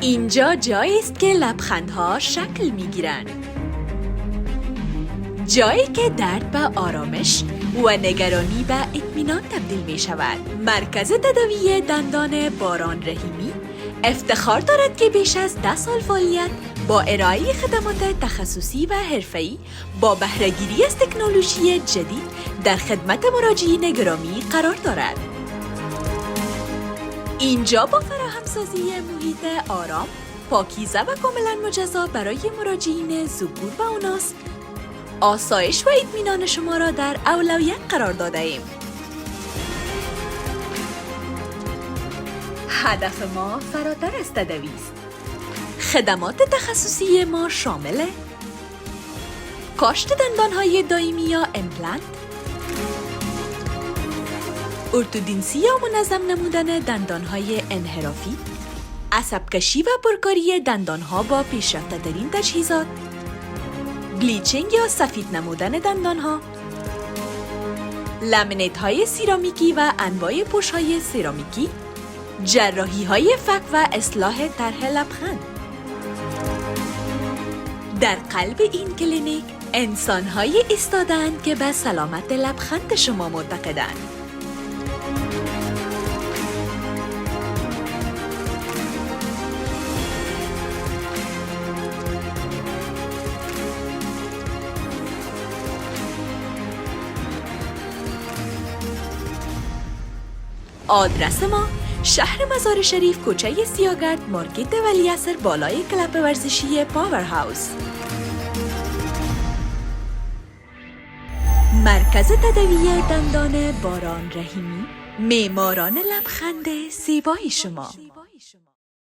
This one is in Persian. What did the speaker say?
اینجا جایی است که لبخندها شکل می‌گیرند. جایی که درد به آرامش و نگرانی به اطمینان تبدیل می شود. مرکز تداوی دندان باران رحیمی افتخار دارد که بیش از 10 سال فعالیت با ارائه خدمات تخصصی و حرفه‌ای با بهره‌گیری از تکنولوژی جدید در خدمت مراجعین گرامی قرار دارد. اینجا با فراهمسازی محیط آرام، پاکیزه و کاملا مجزا برای مراجعین ذکور و اناث، آسایش و اطمینان شما را در اولویت قرار داده ایم. هدف ما فراتر از تداوی است. خدمات تخصصی ما شامل کاشت دندانهای دائمی یا امپلنت، ارتودنسی یا منظم نمودن دندانهای انحرافی، عصبکشی و پرکاری دندانها با پیشرفته‌ترین تجهیزات، بلیچینگ یا سفید نمودن دندانها، لامینیت های سیرامیکی و انواع پوش های سیرامیکی، جراحی های فک و اصلاح طرح لبخند. در قلب این کلینیک انسان های ایستاده‌اند که به سلامت لبخند شما معتقدند. آدرس ما شهر مزار شریف، کوچه سیاگرد، مارکت ولیعصر، بالای کلب ورزشی پاور هاوس. مرکز تداوی دندان باران رحیمی، معماران لبخند زیبای شما.